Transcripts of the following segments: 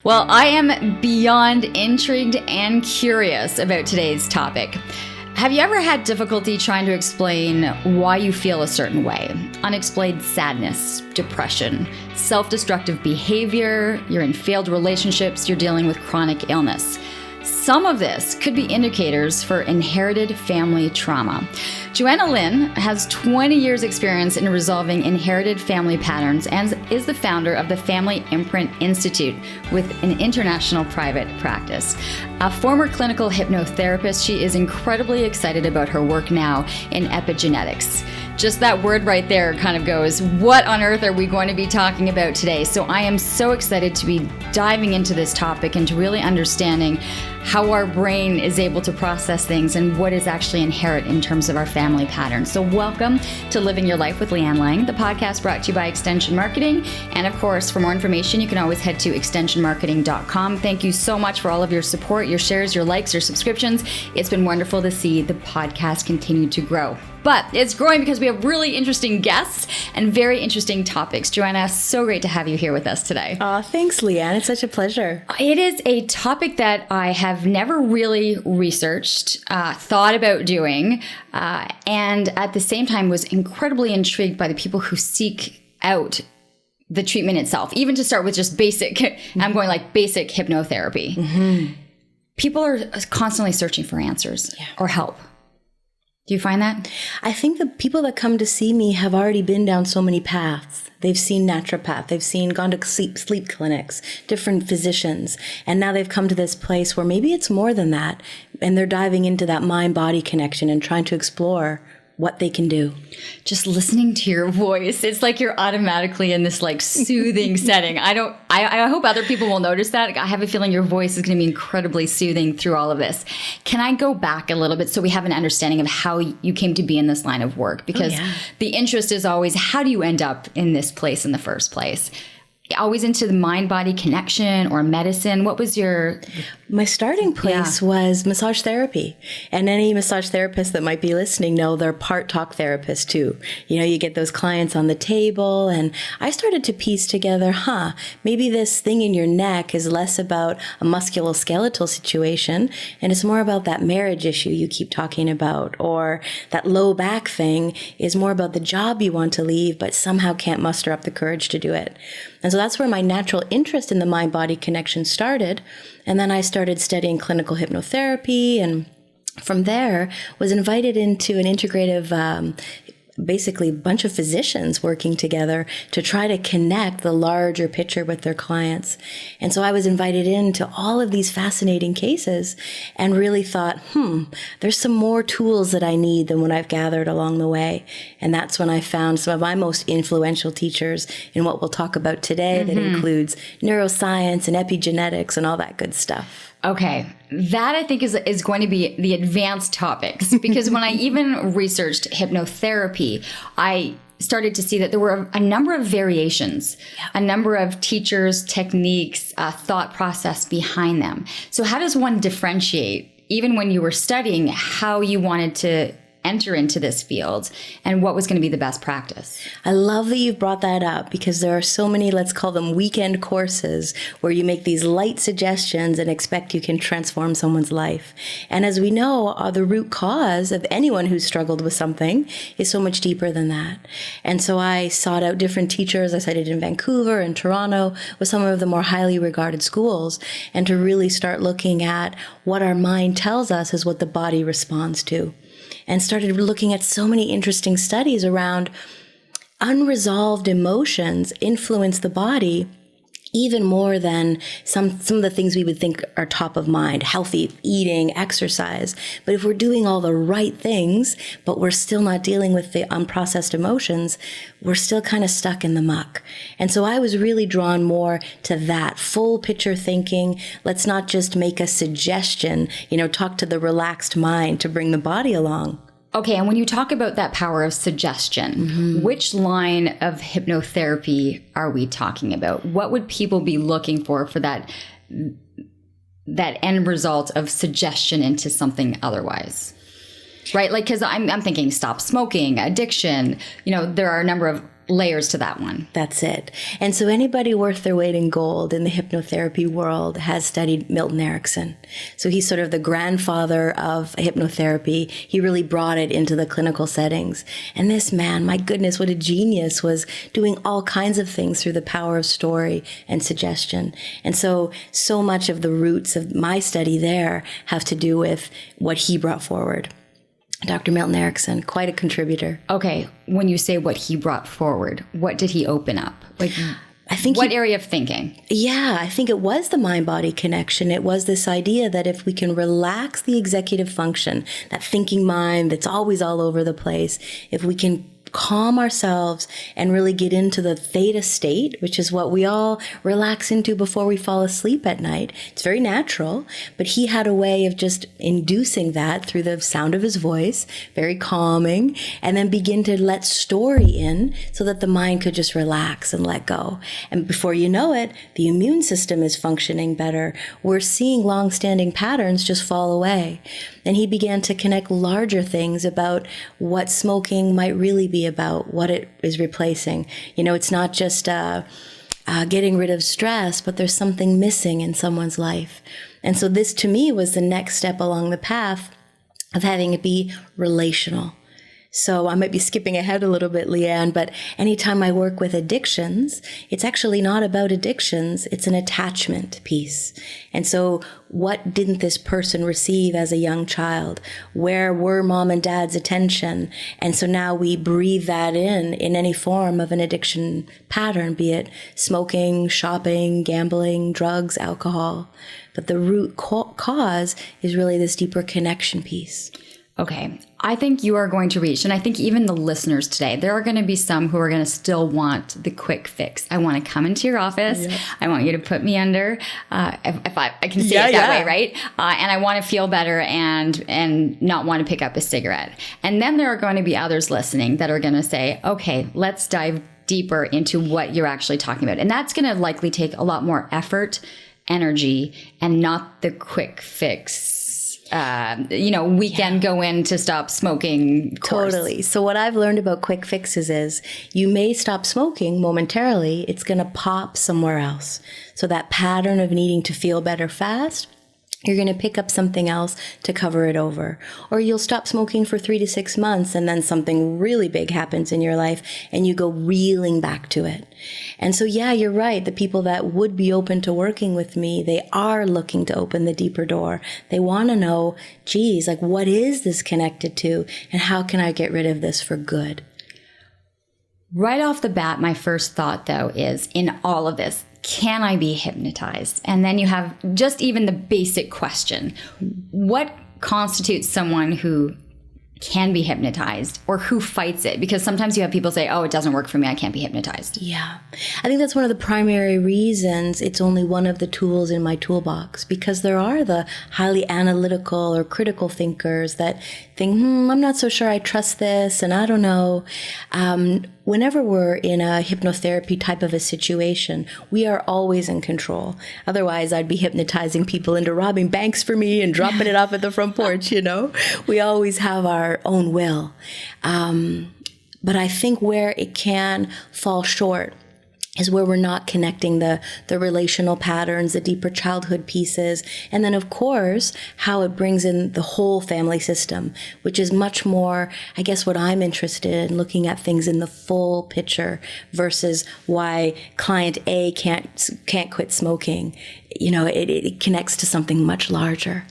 Well, I am beyond intrigued and curious about today's topic. Have you ever had difficulty trying to explain why you feel a certain way? Unexplained sadness, depression, self-destructive behavior, you're in failed relationships, you're dealing with chronic illness. Some of this could be indicators for inherited family trauma. Johanna Lynn has 20 years experience in resolving inherited family patterns and is the founder of the Family Imprint Institute with an international private practice. A former clinical hypnotherapist, she is incredibly excited about her work now in epigenetics. Just that word right there kind of goes, what on earth are we going to be talking about today? So I am so excited to be diving into this topic and to really understanding how our brain is able to process things and what is actually inherent in terms of our family patterns. So welcome to Living Your Life with Lianne Laing, the podcast brought to you by Extension Marketing. And of course, for more information, you can always head to extensionmarketing.com. Thank you so much for all of your support, your shares, your likes, your subscriptions. It's been wonderful to see the podcast continue to grow. But it's growing because we have really interesting guests and very interesting topics. Joanna, so great to have you here with us today. Thanks, Lianne. It's such a pleasure. It is a topic that I have never really researched, thought about doing, and at the same time was incredibly intrigued by the people who seek out the treatment itself, even to start with just basic, I'm going like basic hypnotherapy. Mm-hmm. People are constantly searching for answers or help. Do you find that? I think the people that come to see me have already been down so many paths. They've seen naturopath, gone to sleep clinics, different physicians, and now they've come to this place where maybe it's more than that, and they're diving into that mind-body connection and trying to explore what they can do. Just listening to your voice, it's like you're automatically in this like soothing setting. I hope other people will notice that. I have a feeling your voice is going to be incredibly soothing through all of this. Can I go back a little bit so we have an understanding of how you came to be in this line of work? Because the interest is always, how do you end up in this place in the first place? Always into the mind-body connection or medicine? What was My starting place was massage therapy. And any massage therapist that might be listening know they're part talk therapist too. You know, you get those clients on the table, and I started to piece together, maybe this thing in your neck is less about a musculoskeletal situation, and it's more about that marriage issue you keep talking about, or that low back thing is more about the job you want to leave, but somehow can't muster up the courage to do it. And so that's where my natural interest in the mind-body connection started. And then I started studying clinical hypnotherapy, and from there was invited into an integrative, basically a bunch of physicians working together to try to connect the larger picture with their clients. And so I was invited into all of these fascinating cases and really thought, there's some more tools that I need than what I've gathered along the way. And that's when I found some of my most influential teachers in what we'll talk about today, that includes neuroscience and epigenetics and all that good stuff. Okay, that I think is going to be the advanced topics, because when I even researched hypnotherapy, I started to see that there were a number of variations, a number of teachers, techniques, thought process behind them. So how does one differentiate, even when you were studying, how you wanted to enter into this field and what was going to be the best practice? I love that you've brought that up, because there are so many, let's call them weekend courses, where you make these light suggestions and expect you can transform someone's life. And as we know, the root cause of anyone who's struggled with something is so much deeper than that. And so I sought out different teachers. I studied in Vancouver and Toronto with some of the more highly regarded schools, and to really start looking at what our mind tells us is what the body responds to. And started looking at so many interesting studies around unresolved emotions influence the body even more than some of the things we would think are top of mind, healthy eating, exercise. But if we're doing all the right things, but we're still not dealing with the unprocessed emotions, we're still kind of stuck in the muck. And so I was really drawn more to that full picture thinking. Let's not just make a suggestion, talk to the relaxed mind to bring the body along. Okay, and when you talk about that power of suggestion, which line of hypnotherapy are we talking about? What would people be looking for that end result of suggestion into something otherwise? Right? Like, because I'm thinking stop smoking, addiction. There are a number of layers to that one. That's it. And so anybody worth their weight in gold in the hypnotherapy world has studied Milton Erickson. So he's sort of the grandfather of hypnotherapy. He really brought it into the clinical settings. And this man, my goodness, what a genius, was doing all kinds of things through the power of story and suggestion. And so much of the roots of my study there have to do with what he brought forward. Dr. Milton Erickson, quite a contributor. Okay, when you say what he brought forward, what did he open up? Like, I think what area of thinking? Yeah, I think it was the mind-body connection. It was this idea that if we can relax the executive function, that thinking mind that's always all over the place, if we can calm ourselves and really get into the theta state, which is what we all relax into before we fall asleep at night. It's very natural, but he had a way of just inducing that through the sound of his voice, very calming, and then begin to let story in so that the mind could just relax and let go. And before you know it, the immune system is functioning better. We're seeing long-standing patterns just fall away. And he began to connect larger things about what smoking might really be about, what it is replacing. You know, it's not just getting rid of stress, but there's something missing in someone's life. And so this, to me, was the next step along the path of having it be relational. So I might be skipping ahead a little bit, Lianne, but anytime I work with addictions, it's actually not about addictions. It's an attachment piece. And so what didn't this person receive as a young child? Where were mom and dad's attention? And so now we breathe that in any form of an addiction pattern, be it smoking, shopping, gambling, drugs, alcohol. But the root cause is really this deeper connection piece. Okay, I think you are going to reach, and I think even the listeners today, there are going to be some who are going to still want the quick fix. I want to come into your office. Yeah. I want you to put me under, if I can say it that way, right? And I want to feel better and not want to pick up a cigarette. And then there are going to be others listening that are going to say, okay, let's dive deeper into what you're actually talking about. And that's going to likely take a lot more effort, energy, and not the quick fix. Weekend go in to stop smoking course. Totally. So what I've learned about quick fixes is you may stop smoking momentarily. It's going to pop somewhere else. So that pattern of needing to feel better fast, you're going to pick up something else to cover it over. Or you'll stop smoking for 3 to 6 months and then something really big happens in your life and you go reeling back to it. And so, yeah, you're right. The people that would be open to working with me, they are looking to open the deeper door. They want to know, geez, like what is this connected to and how can I get rid of this for good? Right off the bat, my first thought, though, is in all of this, can I be hypnotized? And then you have just even the basic question. What constitutes someone who can be hypnotized or who fights it? Because sometimes you have people say, oh, it doesn't work for me. I can't be hypnotized. Yeah. I think that's one of the primary reasons it's only one of the tools in my toolbox, because there are the highly analytical or critical thinkers that think, I'm not so sure I trust this and I don't know. Whenever we're in a hypnotherapy type of a situation, we are always in control. Otherwise, I'd be hypnotizing people into robbing banks for me and dropping it off at the front porch, you know? We always have our own will. But I think where it can fall short is where we're not connecting the relational patterns, the deeper childhood pieces, and then, of course, how it brings in the whole family system, which is much more, I guess, what I'm interested in, looking at things in the full picture versus why client A can't quit smoking. You know, it connects to something much larger.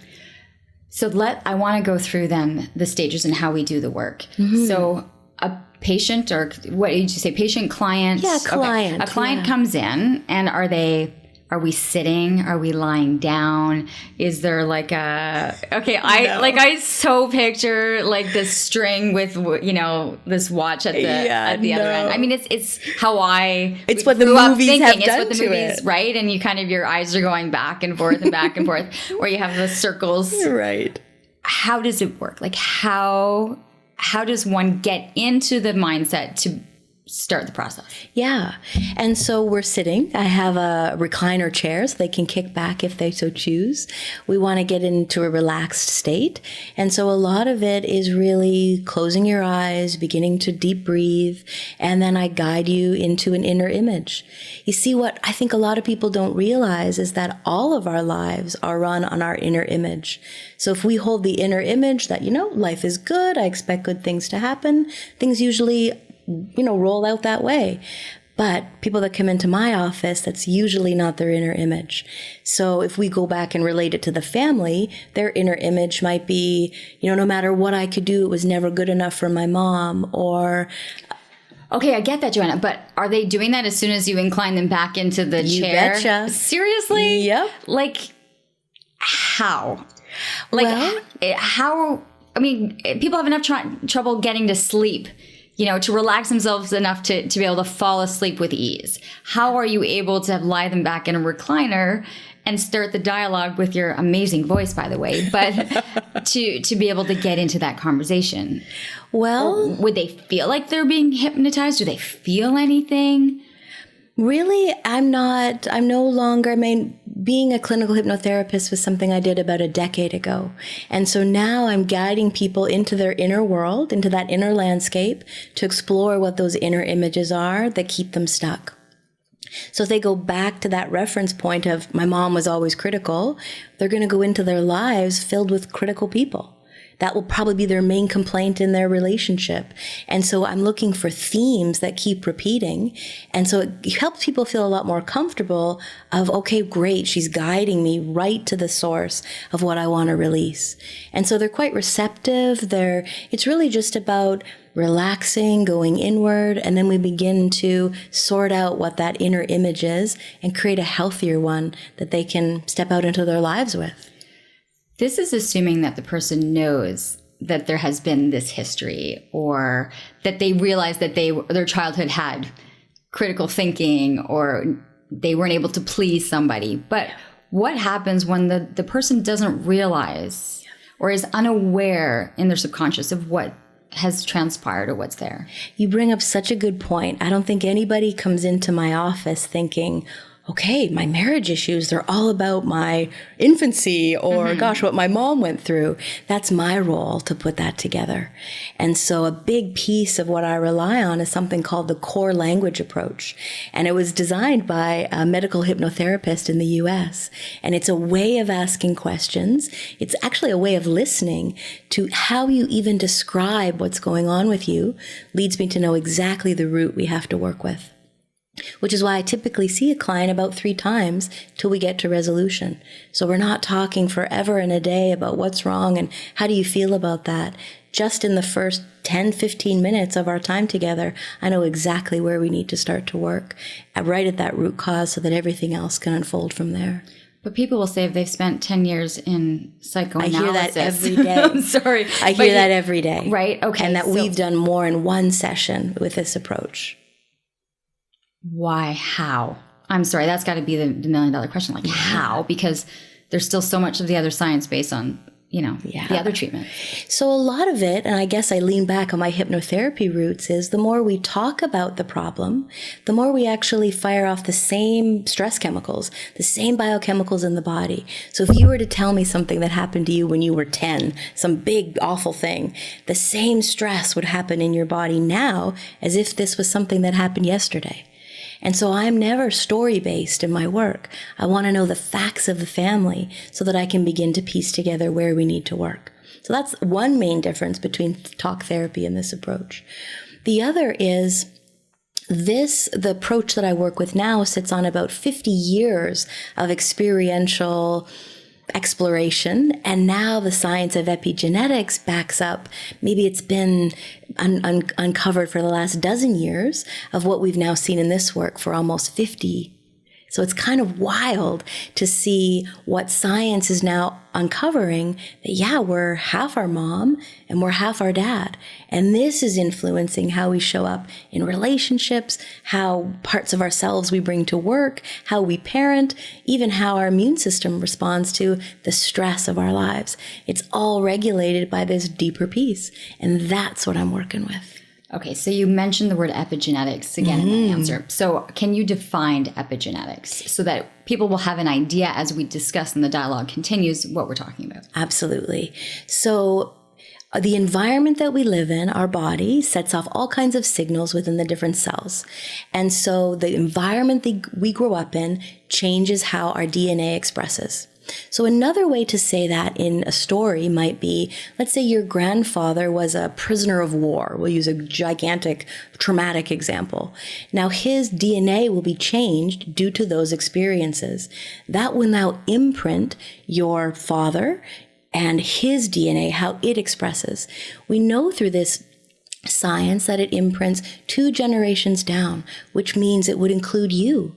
So I want to go through then the stages and how we do the work. Mm-hmm. So a patient, or what did you say? Patient, client? Yeah, client. Okay. A client comes in, and are we sitting? Are we lying down? Is there like I so picture like this string with, this watch at the other end. I mean, it's how it's what the movies have done. It's what the movies, right? And you kind of, your eyes are going back and forth and back and forth, or you have the circles. Right. How does it work? Like how does one get into the mindset to start the process. Yeah. And so we're sitting. I have a recliner chair so they can kick back if they so choose. We want to get into a relaxed state. And so a lot of it is really closing your eyes, beginning to deep breathe, and then I guide you into an inner image. You see, what I think a lot of people don't realize is that all of our lives are run on our inner image. So if we hold the inner image that, life is good, I expect good things to happen, things usually roll out that way. But people that come into my office, that's usually not their inner image. So if we go back and relate it to the family, their inner image might be, no matter what I could do, it was never good enough for my mom, or... Okay, I get that, Johanna, but are they doing that as soon as you incline them back into the chair? You betcha. Seriously? Yep. Like, how? How... I mean, people have enough trouble getting to sleep, to relax themselves enough to be able to fall asleep with ease. How are you able to lie them back in a recliner and start the dialogue with your amazing voice, by the way, but to be able to get into that conversation? Well, or would they feel like they're being hypnotized? Do they feel anything? Really, I'm no longer, being a clinical hypnotherapist was something I did about a decade ago. And so now I'm guiding people into their inner world, into that inner landscape, to explore what those inner images are that keep them stuck. So if they go back to that reference point of my mom was always critical, they're going to go into their lives filled with critical people. That will probably be their main complaint in their relationship. And so I'm looking for themes that keep repeating. And so it helps people feel a lot more comfortable of, okay, great, she's guiding me right to the source of what I want to release. And so they're quite receptive. It's really just about relaxing, going inward, and then we begin to sort out what that inner image is and create a healthier one that they can step out into their lives with. This is assuming that the person knows that there has been this history, or that they realize that their childhood had critical thinking, or they weren't able to please somebody. But what happens when the person doesn't realize or is unaware in their subconscious of what has transpired or what's there? You bring up such a good point. I don't think anybody comes into my office thinking, okay, my marriage issues, they're all about my infancy or gosh, what my mom went through. That's my role to put that together. And so a big piece of what I rely on is something called the core language approach. And it was designed by a medical hypnotherapist in the US. And it's a way of asking questions. It's actually a way of listening to how you even describe what's going on with you leads me to know exactly the route we have to work with. Which is why I typically see a client about 3 times till we get to resolution. So we're not talking forever and a day about what's wrong and how do you feel about that. Just in the first 10, 15 minutes of our time together, I know exactly where we need to start to work, right at that root cause so that everything else can unfold from there. But people will say if they've spent 10 years in psychoanalysis. I hear that every day. I'm sorry. I hear that every day. Right, okay. And that we've done more in one session with this approach. Why? How? I'm sorry, that's got to be the $1 million question. Like, how? Because there's still so much of the other science based on, the other treatment. So a lot of it, and I guess I lean back on my hypnotherapy roots, is the more we talk about the problem, the more we actually fire off the same stress chemicals, the same biochemicals in the body. So if you were to tell me something that happened to you when you were 10, some big awful thing, the same stress would happen in your body now as if this was something that happened yesterday. And so I'm never story-based in my work. I want to know the facts of the family so that I can begin to piece together where we need to work. So that's one main difference between talk therapy and this approach. The other is the approach that I work with now sits on about 50 years of experiential exploration, and now the science of epigenetics backs up. Maybe it's been uncovered for the last dozen years of what we've now seen in this work for almost 50. So it's kind of wild to see what science is now uncovering, that we're half our mom and we're half our dad. And this is influencing how we show up in relationships, how parts of ourselves we bring to work, how we parent, even how our immune system responds to the stress of our lives. It's all regulated by this deeper piece. And that's what I'm working with. Okay, so you mentioned the word epigenetics again in the answer. So can you define epigenetics so that people will have an idea as we discuss and the dialogue continues what we're talking about? Absolutely. So the environment that we live in, our body, sets off all kinds of signals within the different cells. And so the environment that we grow up in changes how our DNA expresses. So another way to say that in a story might be, let's say your grandfather was a prisoner of war. We'll use a gigantic, traumatic example. Now his DNA will be changed due to those experiences. That will now imprint your father and his DNA, how it expresses. We know through this science that it imprints 2 generations down, which means it would include you.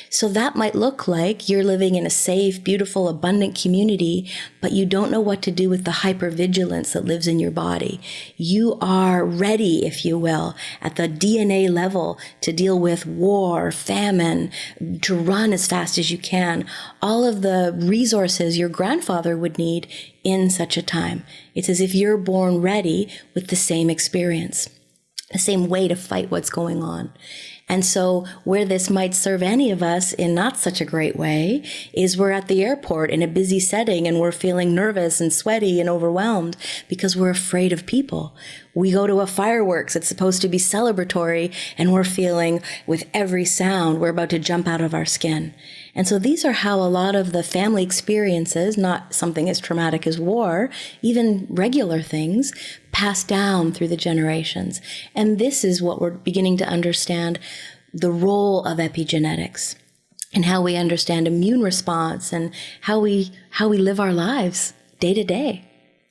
So that might look like you're living in a safe, beautiful, abundant community, but you don't know what to do with the hypervigilance that lives in your body. You are ready, if you will, at the DNA level to deal with war, famine, to run as fast as you can, all of the resources your grandfather would need in such a time. It's as if you're born ready with the same experience, the same way to fight what's going on. And so where this might serve any of us in not such a great way is we're at the airport in a busy setting and we're feeling nervous and sweaty and overwhelmed because we're afraid of people. We go to a fireworks, it's supposed to be celebratory, and we're feeling with every sound we're about to jump out of our skin. And so these are how a lot of the family experiences, not something as traumatic as war, even regular things, pass down through the generations. And this is what we're beginning to understand the role of epigenetics and how we understand immune response and how we live our lives day to day.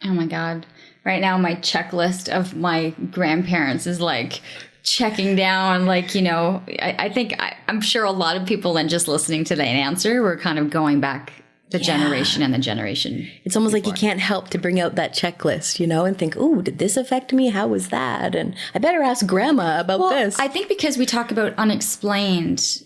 Oh my God. Right now, my checklist of my grandparents is like checking down, like, you know, I'm sure a lot of people then just listening to that answer were kind of going back the generation and the generation. It's almost like you can't help to bring out that checklist, you know, and think, ooh, did this affect me? How was that? And I better ask grandma about this. I think because we talk about unexplained,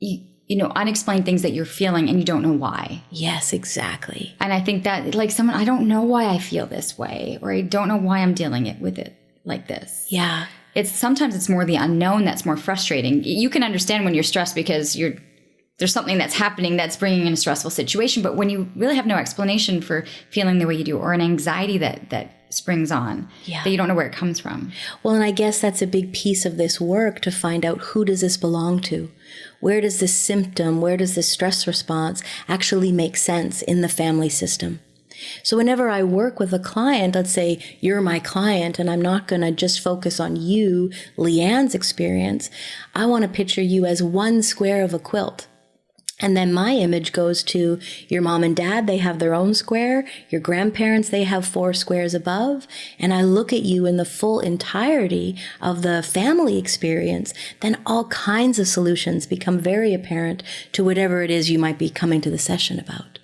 you know, unexplained things that you're feeling and you don't know why. Yes, exactly. And I think that like someone, I don't know why I feel this way, or I don't know why I'm dealing with it like this. Yeah. Sometimes it's more the unknown that's more frustrating. You can understand when you're stressed because there's something that's happening that's bringing in a stressful situation. But when you really have no explanation for feeling the way you do, or an anxiety that springs on, that you don't know where it comes from. Well, and I guess that's a big piece of this work, to find out, who does this belong to? Where does this symptom, where does this stress response actually make sense in the family system? So whenever I work with a client, let's say you're my client and I'm not going to just focus on you, Lianne's experience. I want to picture you as one square of a quilt. And then my image goes to your mom and dad. They have their own square. Your grandparents, they have 4 squares above. And I look at you in the full entirety of the family experience. Then all kinds of solutions become very apparent to whatever it is you might be coming to the session about.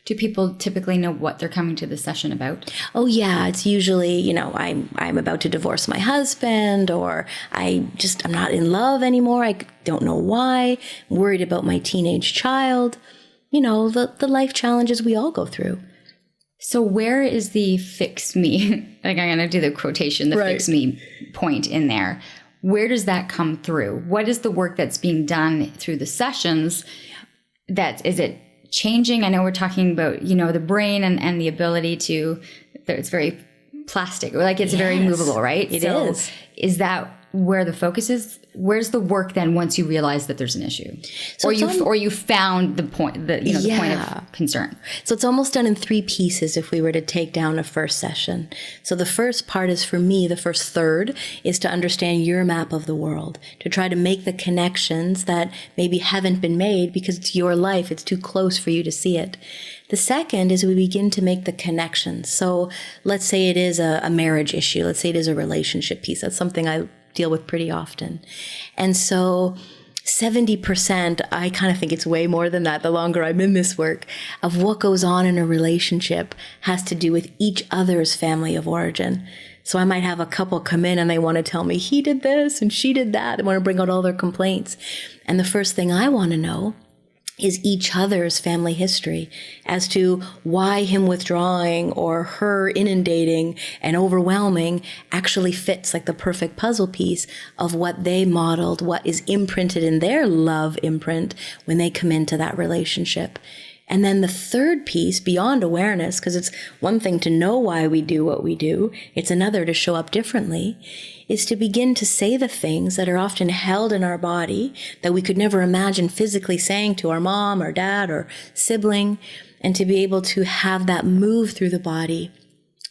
Do people typically know what they're coming to the session about? Oh, yeah. It's usually, you know, I'm about to divorce my husband, or I'm not in love anymore. I don't know why. I'm worried about my teenage child. You know, the life challenges we all go through. So where is the fix me? Like, I'm going to do the quotation, the fix me point in there. Where does that come through? What is the work that's being done through the sessions? Is it changing? I know we're talking about, you know, the brain and the ability to, it's very plastic, like it's very movable, right? It is. Is that where the focus is? Where's the work then once you realize that there's an issue? So or you found the point, the point of concern? So it's almost done in 3 pieces if we were to take down a first session. So the first part is, for me, the first third is to understand your map of the world, to try to make the connections that maybe haven't been made because it's your life. It's too close for you to see it. The second is we begin to make the connections. So let's say it is a marriage issue. Let's say it is a relationship piece. That's something I deal with pretty often. And so 70%, I kind of think it's way more than that the longer I'm in this work, of what goes on in a relationship has to do with each other's family of origin. So I might have a couple come in and they want to tell me, he did this and she did that. They want to bring out all their complaints. And the first thing I want to know is each other's family history as to why him withdrawing or her inundating and overwhelming actually fits like the perfect puzzle piece of what they modeled, what is imprinted in their love imprint when they come into that relationship. And then the third piece, beyond awareness, because it's one thing to know why we do what we do, it's another to show up differently, is to begin to say the things that are often held in our body that we could never imagine physically saying to our mom or dad or sibling, and to be able to have that move through the body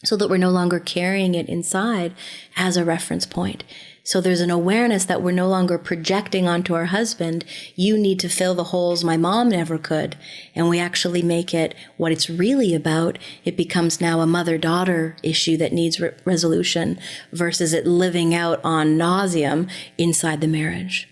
so that we're no longer carrying it inside as a reference point. So there's an awareness that we're no longer projecting onto our husband, you need to fill the holes my mom never could. And we actually make it what it's really about. It becomes now a mother-daughter issue that needs resolution versus it living out on nauseam inside the marriage.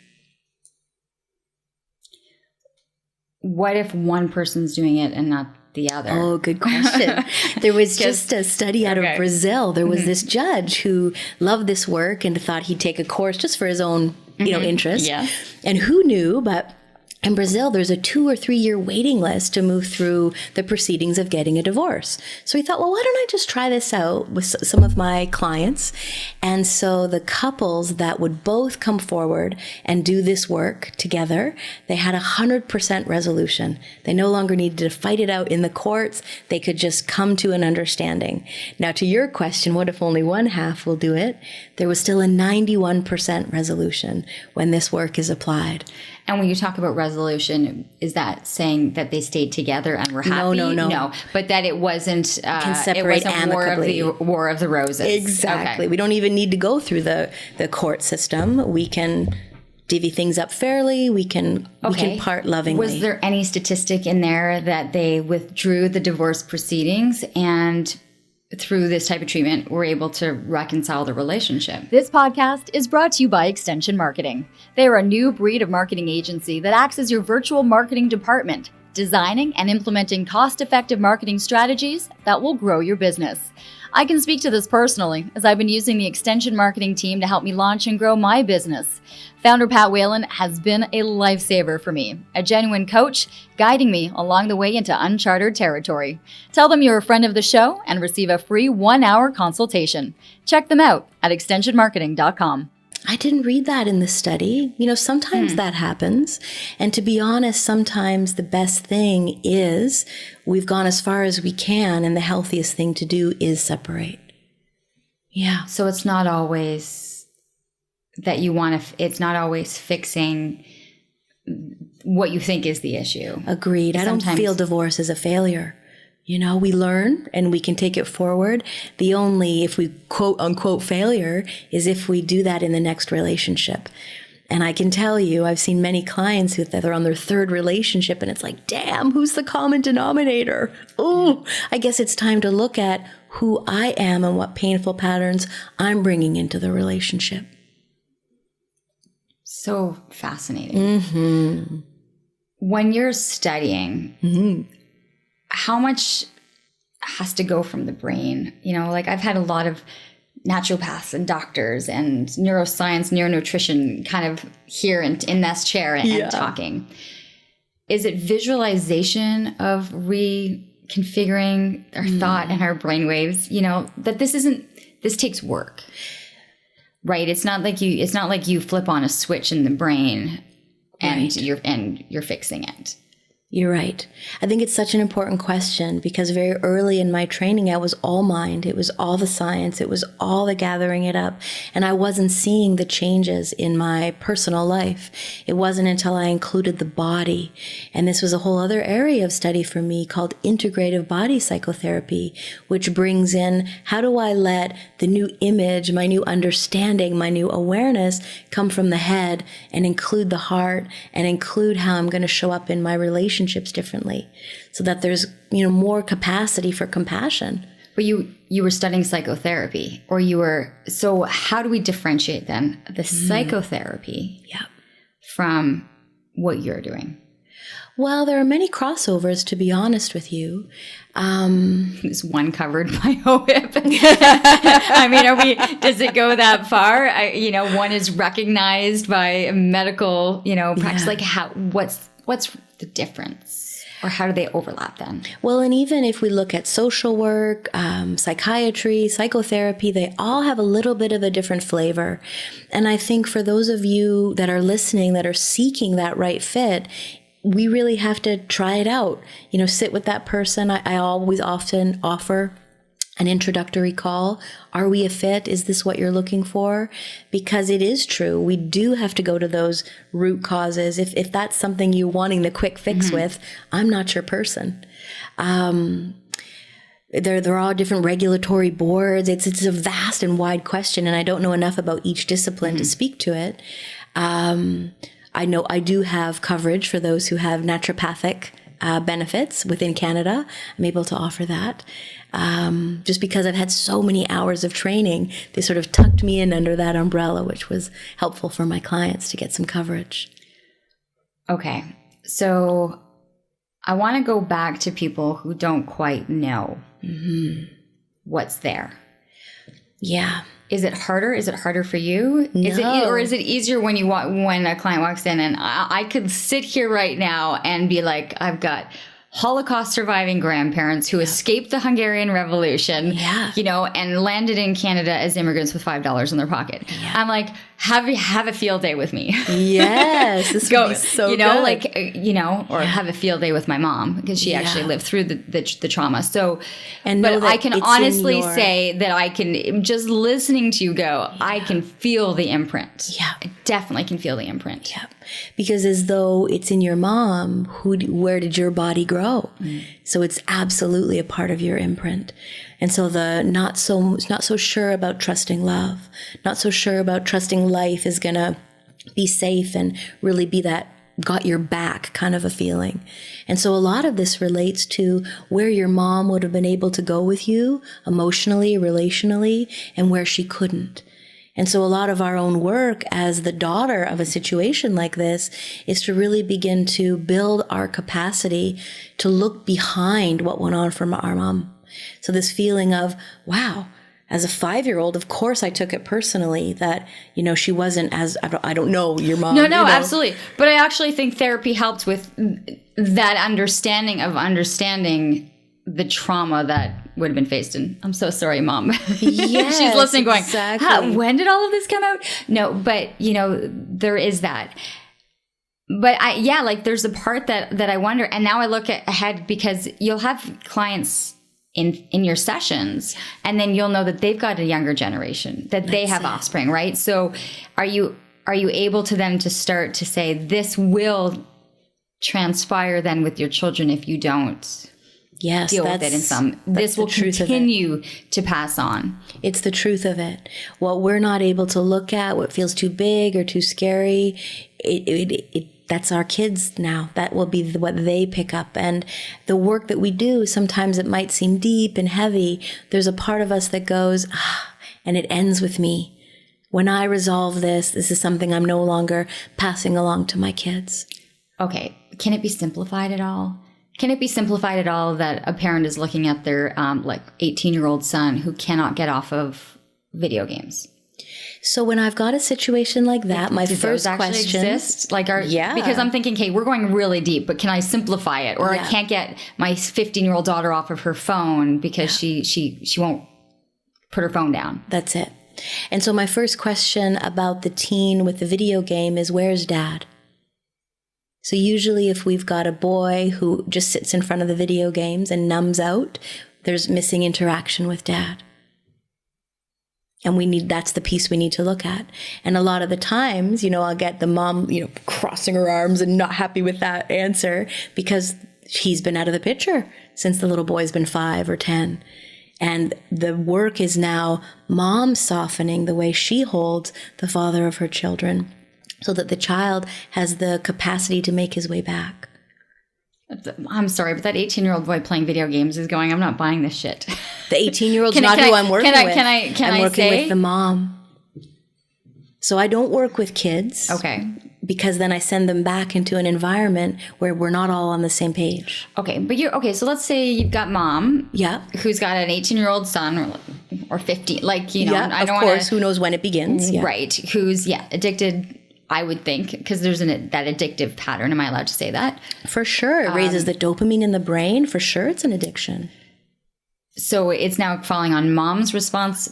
What if one person's doing it and not the other? Oh, good question. There was just a study out of Brazil. There was this judge who loved this work and thought he'd take a course just for his own, interest. Yeah. And who knew, but in Brazil, there's a 2 or 3 year waiting list to move through the proceedings of getting a divorce. So he thought, well, why don't I just try this out with some of my clients? And so the couples that would both come forward and do this work together, they had 100% resolution. They no longer needed to fight it out in the courts. They could just come to an understanding. Now, to your question, what if only one half will do it? There was still a 91% resolution when this work is applied. And when you talk about resolution, is that saying that they stayed together and were happy? No. But that it wasn't. Can separate amicably. War of the Roses. Exactly. Okay. We don't even need to go through the court system. We can divvy things up fairly. We can part lovingly. Was there any statistic in there that they withdrew the divorce proceedings and through this type of treatment, we're able to reconcile the relationship? This podcast is brought to you by Extension Marketing. They are a new breed of marketing agency that acts as your virtual marketing department, designing and implementing cost-effective marketing strategies that will grow your business. I can speak to this personally, as I've been using the Extension Marketing team to help me launch and grow my business. Founder Pat Whalen has been a lifesaver for me, a genuine coach, guiding me along the way into uncharted territory. Tell them you're a friend of the show and receive a free 1-hour consultation. Check them out at extensionmarketing.com. I didn't read that in the study. Sometimes that happens. And to be honest, sometimes the best thing is we've gone as far as we can, and the healthiest thing to do is separate. Yeah. So it's not always that you want to, it's not always fixing what you think is the issue. Agreed. Sometimes I don't feel divorce as a failure. We learn and we can take it forward. The only, if we quote unquote failure, is if we do that in the next relationship. And I can tell you, I've seen many clients that are on their third relationship and it's like, damn, who's the common denominator? Oh, I guess it's time to look at who I am and what painful patterns I'm bringing into the relationship. So fascinating. Mm-hmm. When you're studying, how much has to go from the brain? I've had a lot of naturopaths and doctors and neuroscience, neuronutrition kind of here in this chair and talking. Is it visualization of reconfiguring our thought and our brainwaves? That this takes work, right? It's not like you flip on a switch in the brain and you're fixing it. You're right. I think it's such an important question because very early in my training, I was all mind. It was all the science. It was all the gathering it up. And I wasn't seeing the changes in my personal life. It wasn't until I included the body. And this was a whole other area of study for me called Integrative Body Psychotherapy, which brings in how do I let the new image, my new understanding, my new awareness come from the head and include the heart and include how I'm going to show up in my relationships differently so that there's, more capacity for compassion. But you were studying psychotherapy so how do we differentiate then the psychotherapy from what you're doing? Well, there are many crossovers, to be honest with you. Is one covered by OHIP? I mean, does it go that far? One is recognized by medical, practice. Like what's the difference? Or how do they overlap then? Well, and even if we look at social work, psychiatry, psychotherapy, they all have a little bit of a different flavor. And I think for those of you that are listening, that are seeking that right fit, we really have to try it out. Sit with that person. I always often offer an introductory call. Are we a fit? Is this what you're looking for? Because it is true. We do have to go to those root causes. If that's something you're wanting the quick fix with, I'm not your person. There are different regulatory boards. It's a vast and wide question, and I don't know enough about each discipline to speak to it. I know I do have coverage for those who have naturopathic benefits within Canada. I'm able to offer that. Just because I've had so many hours of training, they sort of tucked me in under that umbrella, which was helpful for my clients to get some coverage. Okay. So I want to go back to people who don't quite know what's there. Yeah. Is it harder? Is it harder for you? No. Or is it easier when when a client walks in and I could sit here right now and be like, I've got Holocaust surviving grandparents who escaped the Hungarian Revolution, and landed in Canada as immigrants with $5 in their pocket. Yeah. I'm like, have a field day with me. Yes, this would be so good. Or have a field day with my mom because she actually lived through the trauma. So, but I can honestly say that I can, just listening to you go, I can feel the imprint. Yeah, I definitely can feel the imprint. Yeah, because as though it's in your mom, where did your body grow? So it's absolutely a part of your imprint. And so the not so sure about trusting love, not so sure about trusting life is going to be safe and really be that got your back kind of a feeling. And so a lot of this relates to where your mom would have been able to go with you emotionally, relationally, and where she couldn't. And so a lot of our own work as the daughter of a situation like this is to really begin to build our capacity to look behind what went on from our mom. So this feeling of, wow, as a 5-year-old, of course I took it personally that, she wasn't as, I don't know your mom. No, absolutely. But I actually think therapy helped with that understanding the trauma that would have been faced. And I'm so sorry, Mom. Yes, she's listening going, exactly. When did all of this come out? No, but there is that. But there's a part that I wonder, and now I look ahead because you'll have clients in your sessions, and then you'll know that they've got a younger generation, that they have offspring, right? So are you able to them to start to say, this will transpire then with your children if you don't deal with it in some, this will continue to pass on. It's the truth of it. What we're not able to look at, what feels too big or too scary, that's our kids now. That will be what they pick up. And the work that we do, sometimes it might seem deep and heavy. There's a part of us that goes, and it ends with me. When I resolve this is something I'm no longer passing along to my kids. Okay. Can it be simplified at all? Can it be simplified at all that a parent is looking at their 18-year-old son who cannot get off of video games? So when I've got a situation like that, my first question exist? Because I'm thinking, okay, we're going really deep, but can I simplify it? Or I can't get my 15-year-old daughter off of her phone because she won't put her phone down. That's it. And so my first question about the teen with the video game is, where's dad? So usually if we've got a boy who just sits in front of the video games and numbs out, there's missing interaction with dad. And that's the piece we need to look at. And a lot of the times, I'll get the mom, crossing her arms and not happy with that answer because he's been out of the picture since the little boy's been 5 or 10. And the work is now mom softening the way she holds the father of her children so that the child has the capacity to make his way back. I'm sorry, but that 18-year-old boy playing video games is going, I'm not buying this shit. The 18-year-old's not who I'm working with. I'm working with the mom. So I don't work with kids. Okay. Because then I send them back into an environment where we're not all on the same page. Okay, but so let's say you've got mom. Yeah. Who's got an 18-year-old son or 15, I don't of course, who knows when it begins. Yeah. Right. Who's, addicted I would think, because there's that addictive pattern. Am I allowed to say that? For sure. It raises the dopamine in the brain. For sure, it's an addiction. So it's now falling on mom's response,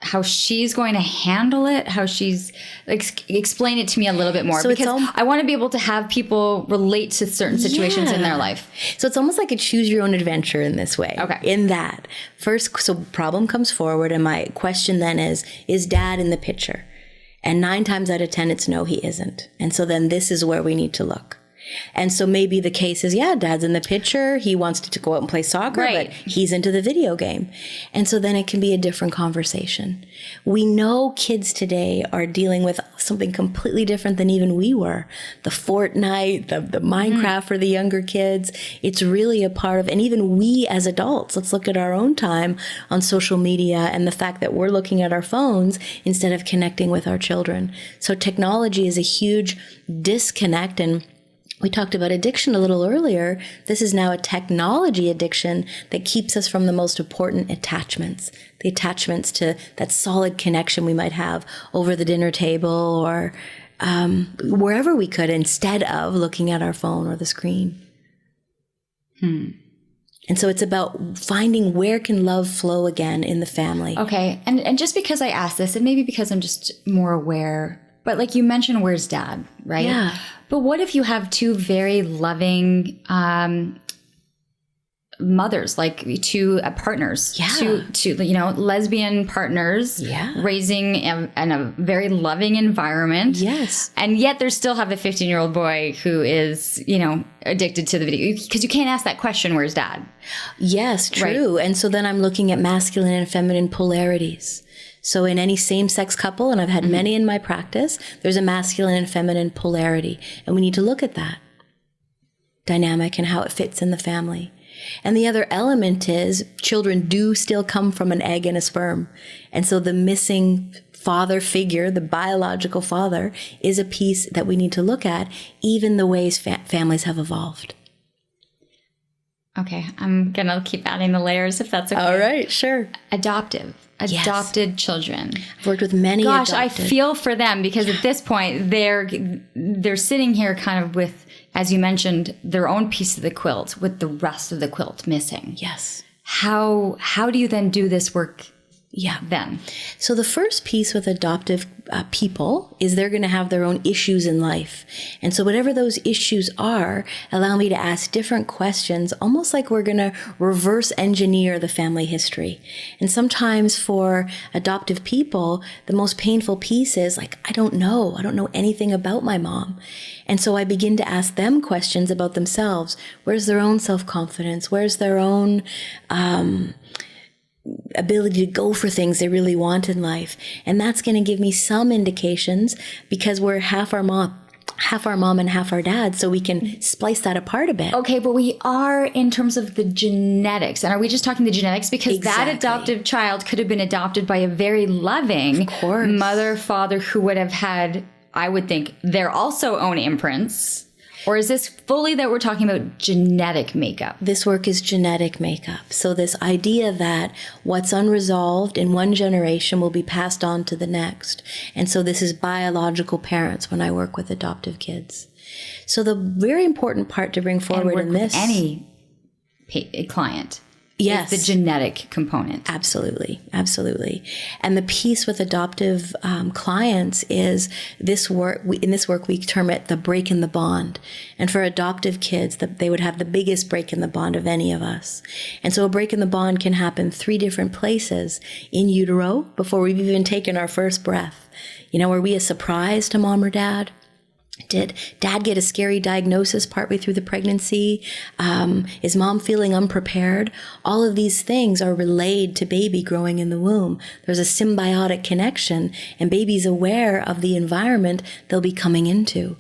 how she's going to handle it, how she's explain it to me a little bit more, so because I want to be able to have people relate to certain situations in their life. So it's almost like a choose your own adventure in this way. Okay. In that first, so problem comes forward, and my question then is dad in the picture? And 9 times out of 10, it's no, he isn't. And so then this is where we need to look. And so maybe the case is, dad's in the picture. He wants to go out and play soccer, but he's into the video game. And so then it can be a different conversation. We know kids today are dealing with something completely different than even we were. The Fortnite, the Minecraft for the younger kids. It's really a part of, and even we as adults, let's look at our own time on social media and the fact that we're looking at our phones instead of connecting with our children. So technology is a huge disconnect, and we talked about addiction a little earlier. This is now a technology addiction that keeps us from the most important attachments, the attachments to that solid connection we might have over the dinner table or wherever we could, instead of looking at our phone or the screen. And so it's about finding where can love flow again in the family. Okay. And just because I asked this, and maybe because I'm just more aware, but like you mentioned, where's dad, right? Yeah. But what if you have 2 very loving mothers, like 2 partners, two lesbian partners, raising in a very loving environment. Yes. And yet they still have a 15-year-old boy who is, addicted to the video, because you can't ask that question, where's dad? Yes, true. Right. And so then I'm looking at masculine and feminine polarities. So in any same-sex couple, and I've had many in my practice, there's a masculine and feminine polarity. And we need to look at that dynamic and how it fits in the family. And the other element is children do still come from an egg and a sperm. And so the missing father figure, the biological father, is a piece that we need to look at, even the ways families have evolved. Okay, I'm going to keep adding the layers if that's okay. All right, sure. Adopted children. I've worked with many adopted. I feel for them, because at this point they're sitting here kind of with, as you mentioned, their own piece of the quilt with the rest of the quilt missing. Yes. How do you then do this work? Then. So the first piece with adoptive people is they're going to have their own issues in life. And so whatever those issues are, allow me to ask different questions, almost like we're going to reverse engineer the family history. And sometimes for adoptive people, the most painful piece is like, I don't know anything about my mom. And so I begin to ask them questions about themselves. Where's their own self-confidence? Where's their own ability to go for things they really want in life? And that's going to give me some indications, because we're half our mom and half our dad, so we can splice that apart a bit. Okay, but we are in terms of the genetics. And are we just talking the genetics? Because that adoptive child could have been adopted by a very loving mother, father, who would have had, I would think, their also own imprints. Or is this fully that we're talking about genetic makeup? This work is genetic makeup. So this idea that what's unresolved in one generation will be passed on to the next. And so this is biological parents when I work with adoptive kids. So the very important part to bring forward in this... any client. Yes. Is the genetic component. Absolutely. Absolutely. And the piece with adoptive clients is this work. In this work, we term it the break in the bond. And for adoptive kids, they would have the biggest break in the bond of any of us. And so a break in the bond can happen 3 different places: in utero, before we've even taken our first breath. Were we a surprise to mom or dad? Did dad get a scary diagnosis partway through the pregnancy? Is mom feeling unprepared? All of these things are relayed to baby growing in the womb. There's a symbiotic connection, and baby's aware of the environment they'll be coming into.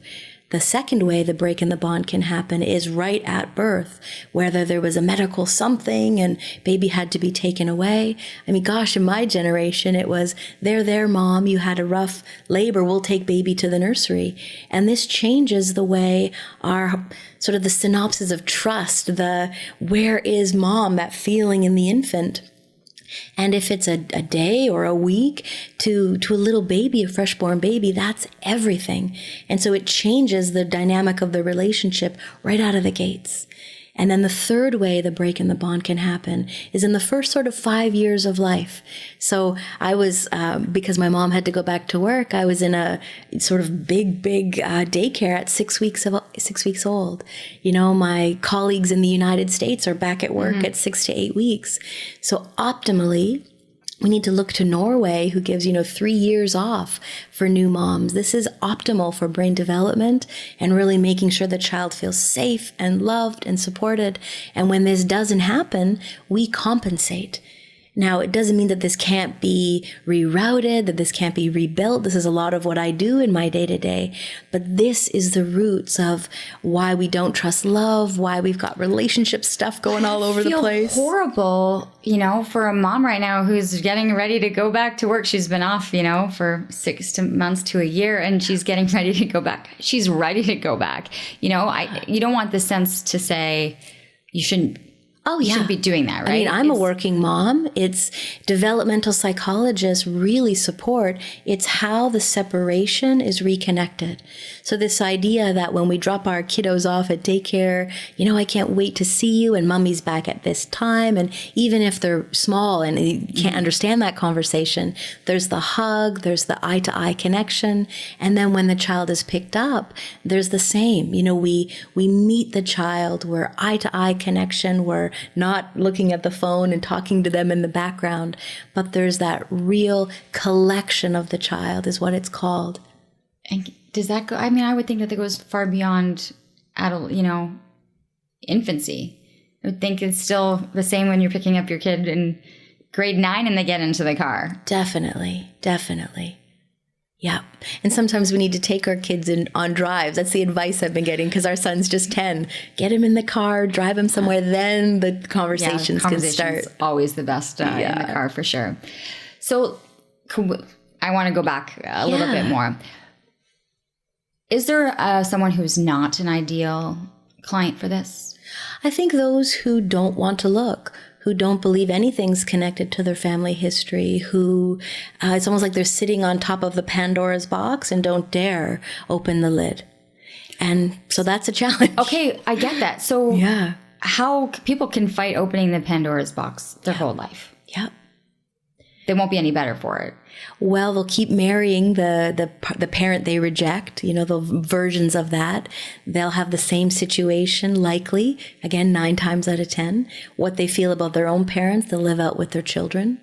The second way the break in the bond can happen is right at birth, whether there was a medical something and baby had to be taken away. I mean, gosh, in my generation, it was, there, mom, you had a rough labor, we'll take baby to the nursery. And this changes the way our sort of the synopsis of trust, the where is mom, that feeling in the infant, And if it's a day or a week to a little baby, a freshborn baby, that's everything. And so it changes the dynamic of the relationship right out of the gates. And then the third way the break in the bond can happen is in the first sort of 5 years of life. So I was, because my mom had to go back to work, I was in a sort of big daycare at 6 weeks old. You know, my colleagues in the United States are back at work at 6 to 8 weeks. So optimally, we need to look to Norway, who gives, 3 years off for new moms. This is optimal for brain development and really making sure the child feels safe and loved and supported. And when this doesn't happen, we compensate. Now, it doesn't mean that this can't be rerouted, that this can't be rebuilt. This is a lot of what I do in my day-to-day. But this is the roots of why we don't trust love, why we've got relationship stuff going all over the place. Horrible, for a mom right now who's getting ready to go back to work. She's been off, for 6 months to a year, and she's getting ready to go back. She's ready to go back. You don't want the sense to say you shouldn't. Oh, yeah. You shouldn't be doing that, right? I mean, I'm a working mom. It's developmental psychologists really support. It's how the separation is reconnected. So this idea that when we drop our kiddos off at daycare, I can't wait to see you and mommy's back at this time. And even if they're small and you can't understand that conversation, there's the hug, there's the eye-to-eye connection. And then when the child is picked up, there's the same. We meet the child, we're eye-to-eye connection, we're not looking at the phone and talking to them in the background, but there's that real collection of the child is what it's called. And does that go, I would think that goes far beyond adult, infancy. I would think it's still the same when you're picking up your kid in grade 9 and they get into the car. Definitely. Yeah. And sometimes we need to take our kids on drives. That's the advice I've been getting because our son's just 10. Get him in the car, drive him somewhere, then the conversations can start. Always the best in the car for sure. So I want to go back a little bit more. Is there someone who's not an ideal client for this? I think those who don't want to look, who don't believe anything's connected to their family history, who it's almost like they're sitting on top of the Pandora's box and don't dare open the lid. And so that's a challenge. Okay, I get that. So how people can fight opening the Pandora's box their whole life? Yep. They won't be any better for it. Well, they'll keep marrying the parent they reject, the versions of that. They'll have the same situation, likely, again, 9 times out of 10. What they feel about their own parents, they'll live out with their children.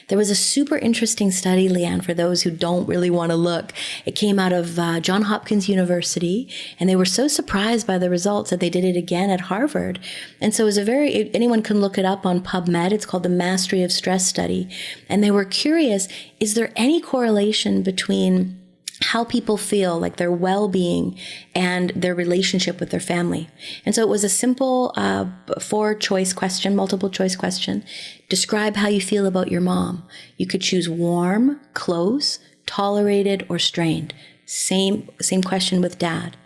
There was a super interesting study, Lianne, for those who don't really want to look. It came out of Johns Hopkins University, and they were so surprised by the results that they did it again at Harvard. And so it was anyone can look it up on PubMed. It's called the Mastery of Stress Study. And they were curious, is there any correlation between how people feel, like their well-being, and their relationship with their family? And so it was a simple 4-choice question, multiple choice question. Describe how you feel about your mom. You could choose warm, close, tolerated, or strained. Same question with dad.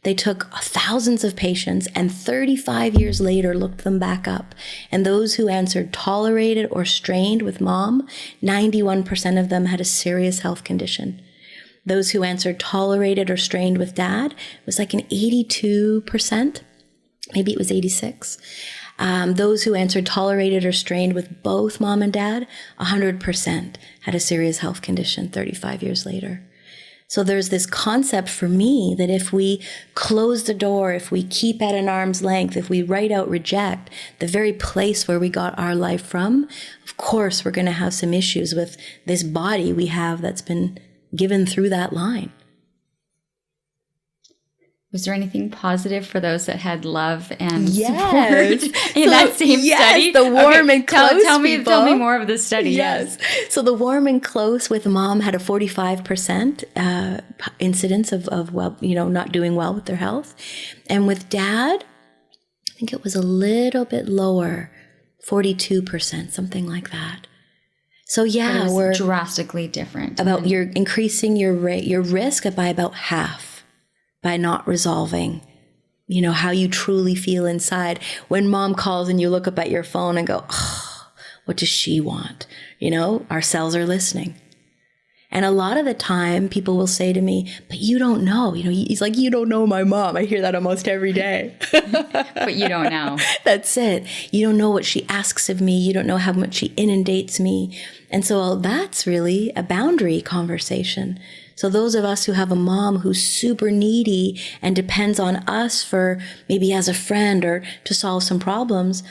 They took thousands of patients and 35 years later looked them back up. And those who answered tolerated or strained with mom, 91% of them had a serious health condition. Those who answered tolerated or strained with dad was like an 82%. Maybe it was 86. Those who answered tolerated or strained with both mom and dad, 100% had a serious health condition 35 years later. So there's this concept for me that if we close the door, if we keep at an arm's length, if we write out reject, the very place where we got our life from, of course, we're going to have some issues with this body we have that's been given through that line. Was there anything positive for those that had love and support in that same study? The warm and close tell me more of the study. Yes. So the warm and close with mom had a 45% incidence of well, not doing well with their health. And with dad, I think it was a little bit lower, 42%, something like that. So we're drastically different. You're increasing your risk by about half. By not resolving, how you truly feel inside. When mom calls and you look up at your phone and go, oh, What does she want? You know, our cells are listening. And a lot of the time people will say to me, but you don't know, you know, he's like, you don't know my mom. I hear that almost every day. But you don't know. That's it. You don't know what she asks of me. You don't know how much she inundates me. And so that's really a boundary conversation. So those of us who have a mom who's super needy and depends on us for maybe as a friend or to solve some problems,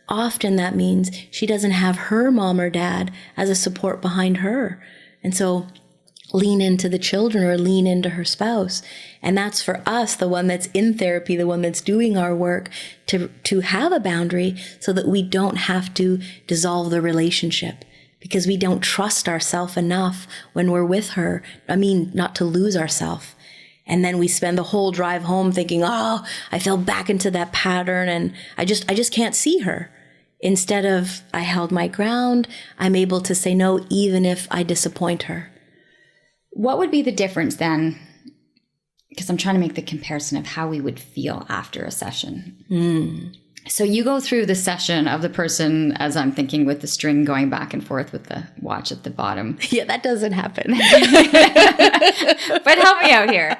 often that means she doesn't have her mom or dad as a support behind her. And so lean into the children or lean into her spouse. And that's for us, the one that's in therapy, the one that's doing our work, to have a boundary so that we don't have to dissolve the relationship because we don't trust ourselves enough when we're with her. I mean, not to lose ourselves. And then we spend the whole drive home thinking, oh, I fell back into that pattern and I just can't see her. Instead of I held my ground, I'm able to say no, even if I disappoint her. What would be the difference then? Because I'm trying to make the comparison of how we would feel after a session. So you go through the session of the person, as I'm thinking, with the string going back and forth with the watch at the bottom. Yeah, that doesn't happen. But help me out here.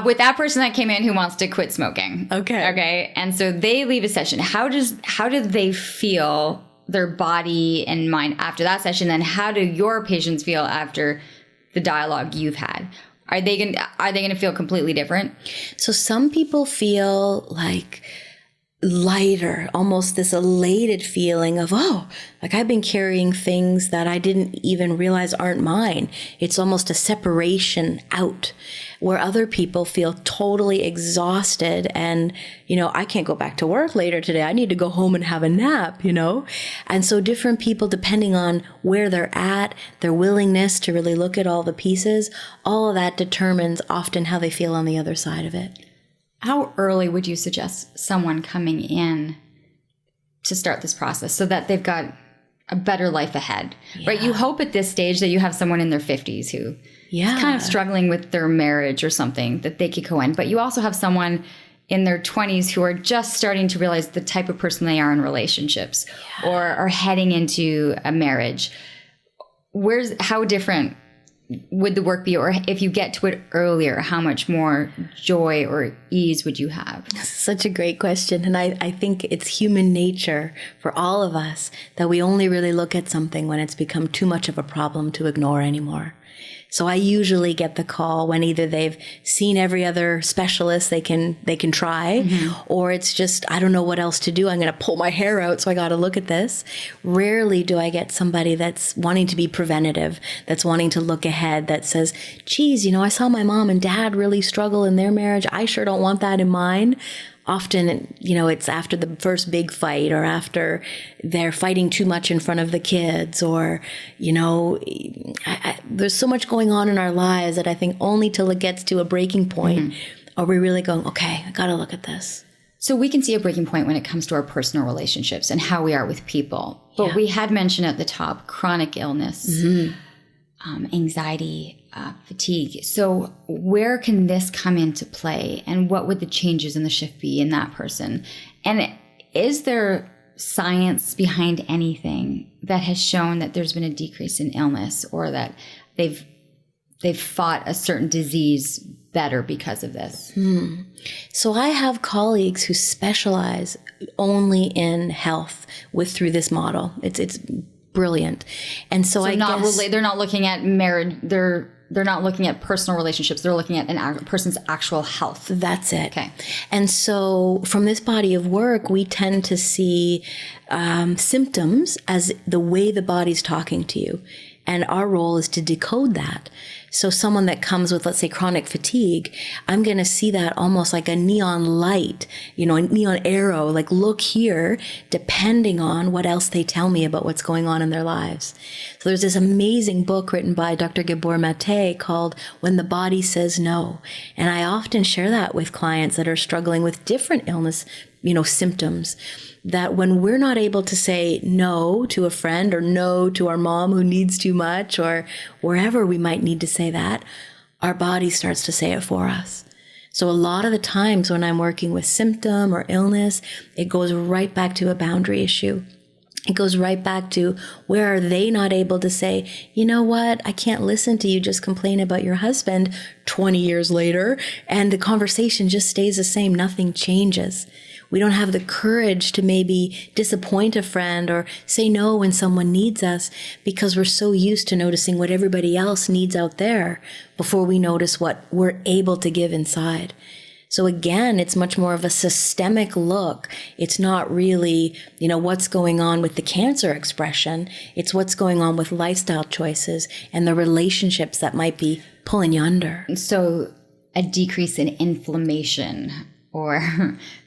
With that person that came in who wants to quit smoking. Okay. And so they leave a session. How do they feel, their body and mind after that session? Then how do your patients feel after the dialogue you've had? Are they going to feel completely different? So some people feel like lighter, almost this elated feeling of, oh, like I've been carrying things that I didn't even realize aren't mine. It's almost a separation out, where other people feel totally exhausted and, you know, I can't go back to work later today. I need to go home and have a nap, you know? And so different people, depending on where they're at, their willingness to really look at all the pieces, all of that determines often how they feel on the other side of it. How early would you suggest someone coming in to start this process so that they've got a better life ahead? Yeah. Right? You hope at this stage that you have someone in their 50s who is kind of struggling with their marriage or something that they could go in. But you also have someone in their 20s who are just starting to realize the type of person they are in relationships or are heading into a marriage. How different would the work be? Or if you get to it earlier, how much more joy or ease would you have? Such a great question. And I think it's human nature for all of us that we only really look at something when it's become too much of a problem to ignore anymore. So I usually get the call when either they've seen every other specialist they can try, or it's just, I don't know what else to do. I'm going to pull my hair out, so I got to look at this. Rarely do I get somebody that's wanting to be preventative, that's wanting to look ahead, that says, geez, you know, I saw my mom and dad really struggle in their marriage. I sure don't want that in mine. Often, you know, it's after the first big fight or after they're fighting too much in front of the kids or, you know, there's so much going on in our lives that I think only till it gets to a breaking point are we really going, okay, I got to look at this. So we can see a breaking point when it comes to our personal relationships and how we are with people. But we had mentioned at the top chronic illness, anxiety, fatigue. So where can this come into play and what would the changes in the shift be in that person? And is there science behind anything that has shown that there's been a decrease in illness or that they've fought a certain disease better because of this? So I have colleagues who specialize only in health through this model. It's brilliant. And so I guess they're not looking at marriage. They're not looking at personal relationships. They're looking at a person's actual health. That's it. Okay. And so from this body of work, we tend to see symptoms as the way the body's talking to you. And our role is to decode that. So someone that comes with, let's say, chronic fatigue, I'm going to see that almost like a neon light, you know, a neon arrow, like look here, depending on what else they tell me about what's going on in their lives. So there's this amazing book written by Dr. Gabor Mate called When the Body Says No. And I often share that with clients that are struggling with different illness, you know, symptoms, that when we're not able to say no to a friend or no to our mom who needs too much or wherever we might need to say that, our body starts to say it for us. So a lot of the times when I'm working with symptom or illness, it goes right back to a boundary issue. It goes right back to, where are they not able to say, you know what, I can't listen to you just complain about your husband 20 years later, and the conversation just stays the same. Nothing changes. We don't have the courage to maybe disappoint a friend or say no when someone needs us, because we're so used to noticing what everybody else needs out there before we notice what we're able to give inside. So again, it's much more of a systemic look. It's not really, what's going on with the cancer expression. It's what's going on with lifestyle choices and the relationships that might be pulling you under. So a decrease in inflammation or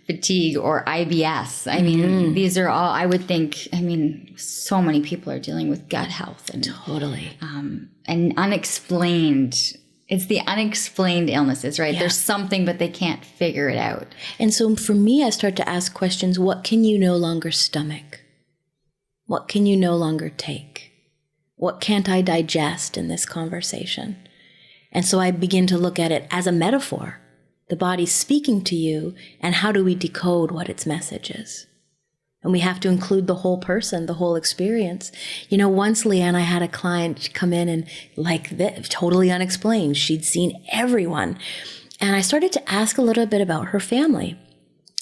fatigue or IBS. I mean, these are all, I would think, so many people are dealing with gut health. And, totally. And unexplained. It's the unexplained illnesses, right? Yeah. There's something, but they can't figure it out. And so for me, I start to ask questions. What can you no longer stomach? What can you no longer take? What can't I digest in this conversation? And so I begin to look at it as a metaphor. The body's speaking to you, and how do we decode what its message is? And we have to include the whole person, the whole experience. Once, Lianne, I had a client come in and totally unexplained. She'd seen everyone. And I started to ask a little bit about her family.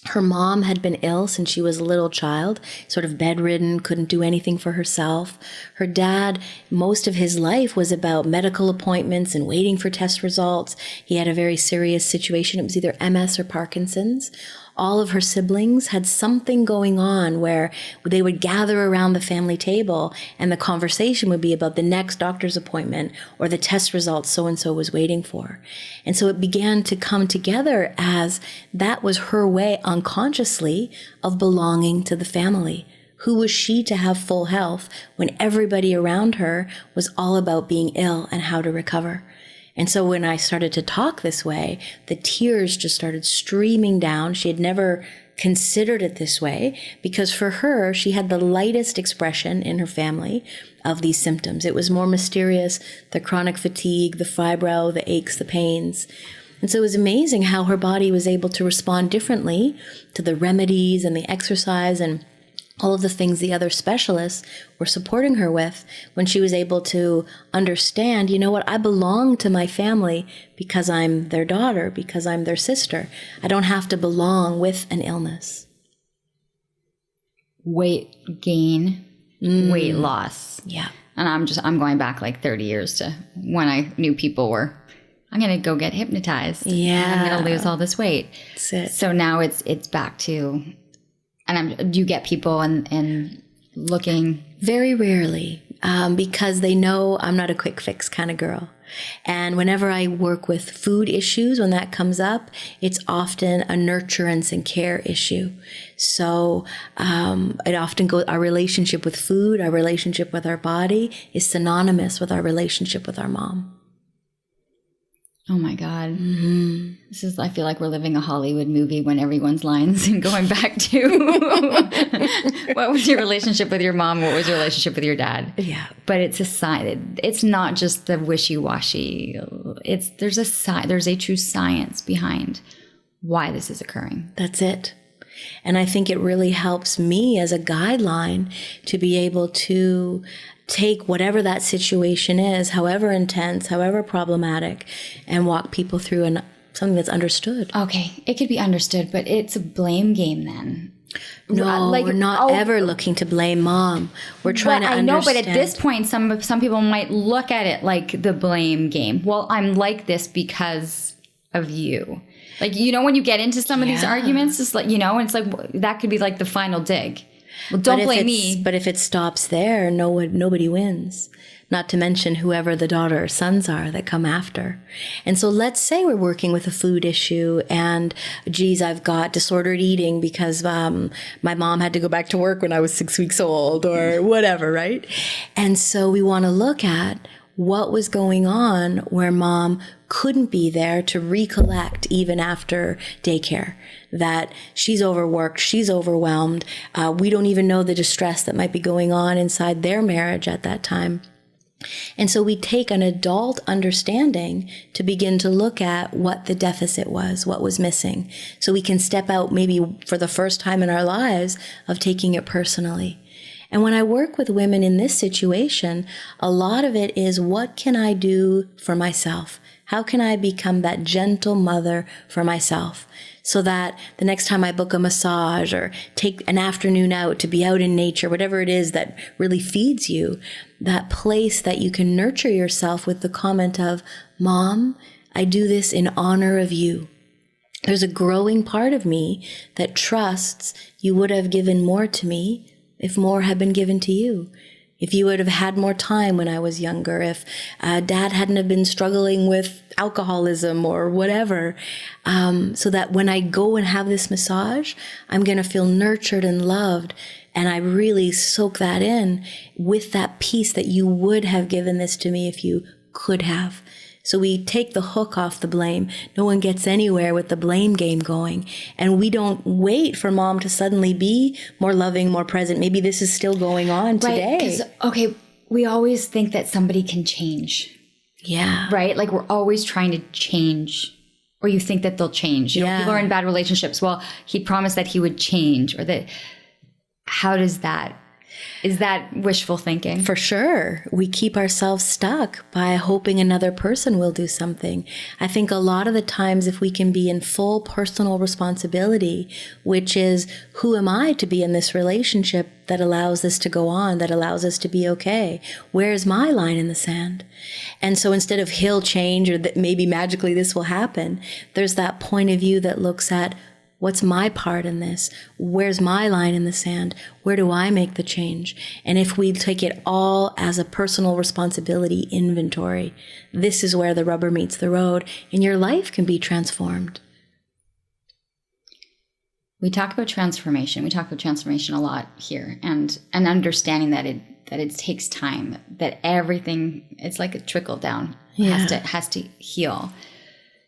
Her mom had been ill since she was a little child, sort of bedridden, couldn't do anything for herself. Her dad, most of his life was about medical appointments and waiting for test results. He had a very serious situation. It was either MS or Parkinson's. All of her siblings had something going on where they would gather around the family table and the conversation would be about the next doctor's appointment or the test results so-and-so was waiting for. And so it began to come together as that was her way unconsciously of belonging to the family. Who was she to have full health when everybody around her was all about being ill and how to recover? And so when I started to talk this way, the tears just started streaming down. She had never considered it this way because for her, she had the lightest expression in her family of these symptoms. It was more mysterious, the chronic fatigue, the fibro, the aches, the pains. And so it was amazing how her body was able to respond differently to the remedies and the exercise and all of the things the other specialists were supporting her with when she was able to understand, I belong to my family because I'm their daughter, because I'm their sister. I don't have to belong with an illness. Weight gain, weight loss. Yeah. And I'm going back 30 years to when I knew people were, I'm going to go get hypnotized. Yeah. I'm going to lose all this weight. That's it. So now it's back to... And do you get people and looking? Very rarely, because they know I'm not a quick fix kind of girl. And whenever I work with food issues, when that comes up, it's often a nurturance and care issue. So it often goes, our relationship with food, our relationship with our body is synonymous with our relationship with our mom. Oh my God. Mm-hmm. I feel like we're living a Hollywood movie when everyone's lines and going back to what was your relationship with your mom? What was your relationship with your dad? Yeah. But it's a sign. It's not just the wishy-washy. There's a true science behind why this is occurring. That's it. And I think it really helps me as a guideline to be able to take whatever that situation is, however intense, however problematic, and walk people through something that's understood. Okay, it could be understood, but it's a blame game then. No, we're not ever looking to blame mom. We're trying to understand. I know, but at this point, some people might look at it like the blame game. Well, I'm like this because of you. When you get into some of these arguments, it's and it's that could be the final dig. Well, don't blame me. But if it stops there, nobody wins. Not to mention whoever the daughter or sons are that come after. And so let's say we're working with a food issue and, geez, I've got disordered eating because my mom had to go back to work when I was 6 weeks old or whatever, right? And so we want to look at what was going on where mom couldn't be there to recollect even after daycare, that she's overworked, she's overwhelmed. We don't even know the distress that might be going on inside their marriage at that time. And so we take an adult understanding to begin to look at what the deficit was, what was missing. So we can step out maybe for the first time in our lives of taking it personally. And when I work with women in this situation, a lot of it is, what can I do for myself? How can I become that gentle mother for myself? So that the next time I book a massage or take an afternoon out to be out in nature, whatever it is that really feeds you, that place that you can nurture yourself with the comment of, Mom, I do this in honor of you. There's a growing part of me that trusts you would have given more to me if more had been given to you. If you would have had more time when I was younger, if Dad hadn't have been struggling with alcoholism or whatever, so that when I go and have this massage, I'm going to feel nurtured and loved. And I really soak that in with that peace that you would have given this to me if you could have. So we take the hook off the blame. No one gets anywhere with the blame game going. And we don't wait for Mom to suddenly be more loving, more present. Maybe this is still going on today. Right, 'cause, okay, we always think that somebody can change. Yeah. Right? Like we're always trying to change. Or you think that they'll change. You know, people are in bad relationships. Well, he promised that he would change. Or that, how does that? Is that wishful thinking? For sure. We keep ourselves stuck by hoping another person will do something. I think a lot of the times, if we can be in full personal responsibility, which is, who am I to be in this relationship that allows this to go on, that allows us to be okay? Where's my line in the sand? And so instead of he'll change or that maybe magically this will happen, there's that point of view that looks at, what's my part in this? Where's my line in the sand? Where do I make the change? And if we take it all as a personal responsibility inventory, this is where the rubber meets the road and your life can be transformed. We talk about transformation. We talk about transformation a lot here, and understanding that it takes time, that everything, it's like a trickle down, has to heal.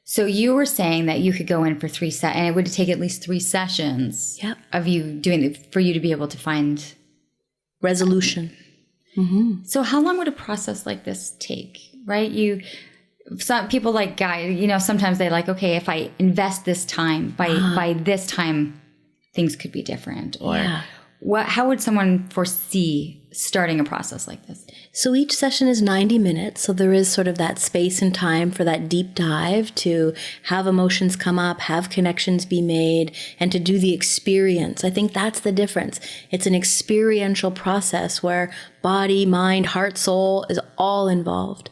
So you were saying that you could go in for 3 sessions, and it would take at least 3 sessions of you doing it for you to be able to find resolution. Mm-hmm. So how long would a process like this take? Right? Some people like guys, you know, sometimes they like, okay, if I invest this time, by this time, things could be different. Or how would someone foresee starting a process like this? So each session is 90 minutes. So there is sort of that space and time for that deep dive to have emotions come up, have connections be made, and to do the experience. I think that's the difference. It's an experiential process where body, mind, heart, soul is all involved.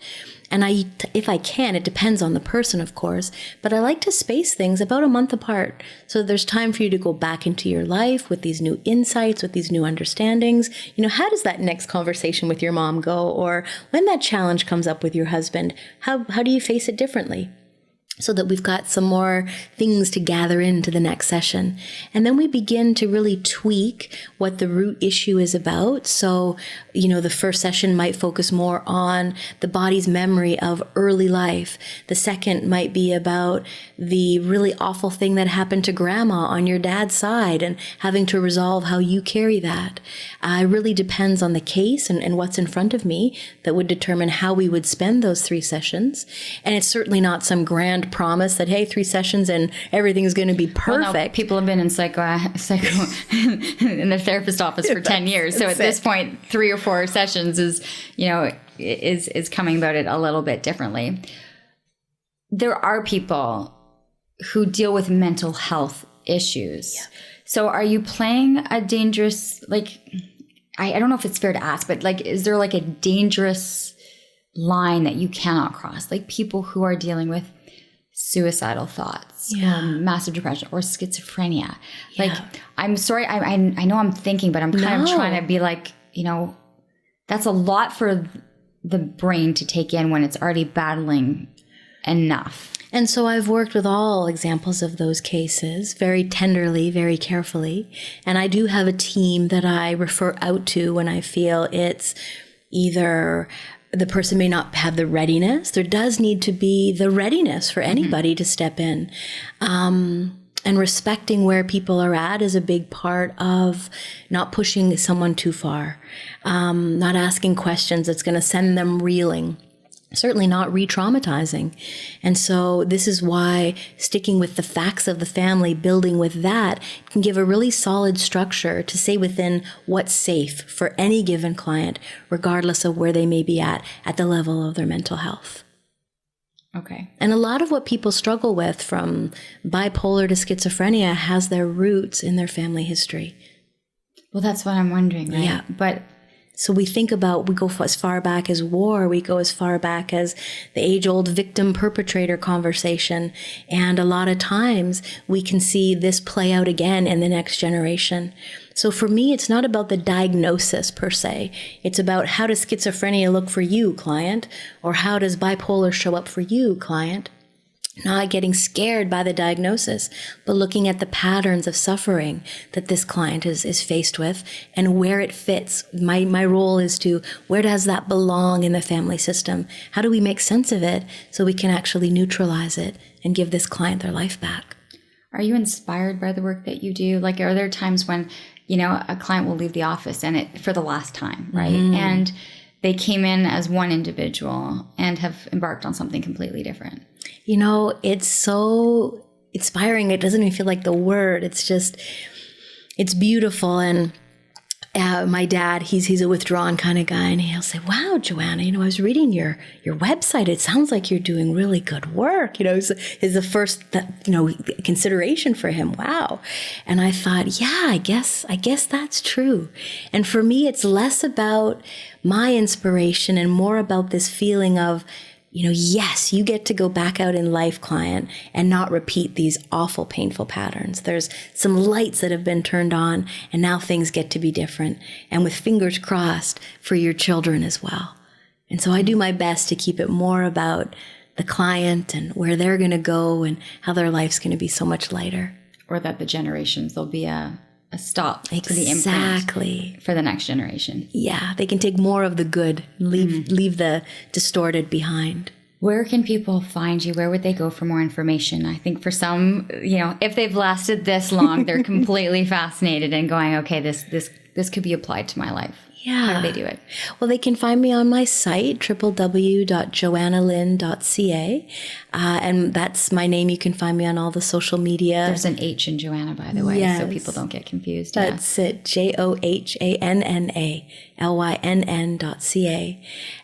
And if I can, it depends on the person, of course, but I like to space things about a month apart. So there's time for you to go back into your life with these new insights, with these new understandings. You know, how does that next conversation with your mom go? Or when that challenge comes up with your husband, how do you face it differently? So that we've got some more things to gather into the next session. And then we begin to really tweak what the root issue is about. So, you know, the first session might focus more on the body's memory of early life. The second might be about the really awful thing that happened to grandma on your dad's side and having to resolve how you carry that. It really depends on the case and what's in front of me that would determine how we would spend those 3 sessions. And it's certainly not some grand promise that, hey, 3 sessions and everything's going to be perfect. Well, no, people have been in psycho in the therapist office for 10 years. So at this point, 3 or 4 sessions is coming about it a little bit differently. There are people who deal with mental health issues. Yeah. So are you playing a dangerous, like, I don't know if it's fair to ask, but like, is there like a dangerous line that you cannot cross? Like people who are dealing with suicidal thoughts, or massive depression, or schizophrenia. Like, I'm sorry, I know I'm thinking, but I'm kind of trying to be like, you know, that's a lot for the brain to take in when it's already battling enough. And so I've worked with all examples of those cases very tenderly, very carefully. And I do have a team that I refer out to when I feel it's either the person may not have the readiness. There does need to be the readiness for anybody to step in. And respecting where people are at is a big part of not pushing someone too far, not asking questions that's going to send them reeling. certainly not re-traumatizing. And so this is why sticking with the facts of the family, building with that, can give a really solid structure to stay within what's safe for any given client, regardless of where they may be at the level of their mental health. Okay. And a lot of what people struggle with, from bipolar to schizophrenia, has their roots in their family history. Well, that's what I'm wondering, right? Yeah. But so we go as far back as war, we go as far back as the age-old victim-perpetrator conversation. And a lot of times we can see this play out again in the next generation. So for me, it's not about the diagnosis per se. It's about, how does schizophrenia look for you, client? Or how does bipolar show up for you, client? Not getting scared by the diagnosis, but looking at the patterns of suffering that this client is faced with and where it fits. My role is to, where does that belong in the family system? How do we make sense of it so we can actually neutralize it and give this client their life back? Are you inspired by the work that you do? Like, are there times when, a client will leave the office for the last time, right? And they came in as one individual and have embarked on something completely different? It's so inspiring. It doesn't even feel like the word. It's beautiful. And my dad, he's a withdrawn kind of guy, and he'll say, "Wow, Johanna, I was reading your website. It sounds like you're doing really good work." Is the first consideration for him. Wow. And I thought, yeah, I guess that's true. And for me, it's less about my inspiration and more about this feeling of, yes, you get to go back out in life, client, and not repeat these awful, painful patterns. There's some lights that have been turned on, and now things get to be different. And with fingers crossed for your children as well. And so I do my best to keep it more about the client and where they're going to go and how their life's going to be so much lighter. Or that the generations, there'll be a stop to the Exactly. imprint for the next generation. Yeah, they can take more of the good, leave the distorted behind. Where can people find you? Where would they go for more information? I think for some, if they've lasted this long, they're completely fascinated and going, okay, this could be applied to my life. Yeah. How do they do it? Well, they can find me on my site, www.johannalynn.ca. And that's my name. You can find me on all the social media. There's an H in Johanna, by the way, yes. so people don't get confused. That's it. JohannaLynn.ca.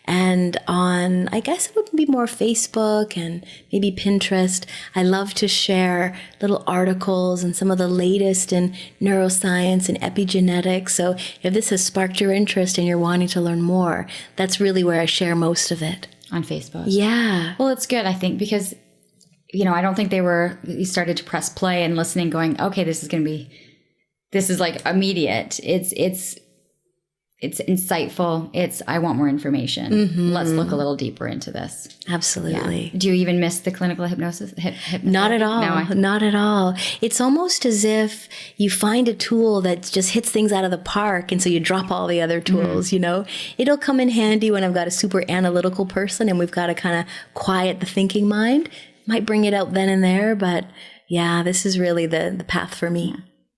And on, I guess it would be more Facebook and maybe Pinterest. I love to share little articles and some of the latest in neuroscience and epigenetics. So if this has sparked your interest and you're wanting to learn more, that's really where I share most of it. On Facebook. Yeah. Well, it's good, I think, because, I don't think you started to press play and listening going, okay, this is like immediate. It's insightful. I want more information. Mm-hmm. Let's look a little deeper into this. Absolutely. Yeah. Do you even miss the clinical hypnosis? Not at all. No, not at all. It's almost as if you find a tool that just hits things out of the park, and so you drop all the other tools, It'll come in handy when I've got a super analytical person and we've got to kind of quiet the thinking mind. Might bring it out then and there, but yeah, this is really the path for me.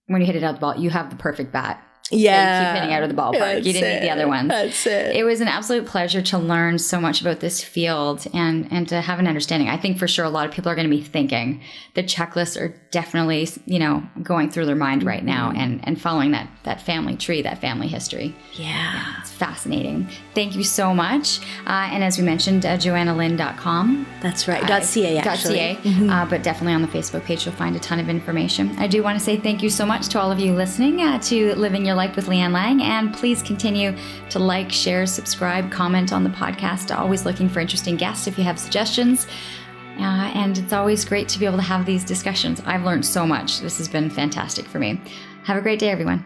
When you hit it out the ball, you have the perfect bat. Yeah. You keep hitting out of the ballpark. You didn't need the other ones. That's it. It was an absolute pleasure to learn so much about this field and to have an understanding. I think for sure a lot of people are going to be thinking the checklists are definitely, going through their mind right now and following that family tree, that family history. Yeah. It's fascinating. Thank you so much. And as we mentioned, johannalynn.com. That's right. .ca, actually. .ca. But definitely on the Facebook page, you'll find a ton of information. I do want to say thank you so much to all of you listening to Living Your Life with Lianne Laing. And please continue to like, share, subscribe, comment on the podcast. Always looking for interesting guests if you have suggestions. And it's always great to be able to have these discussions. I've learned so much. This has been fantastic for me. Have a great day, everyone.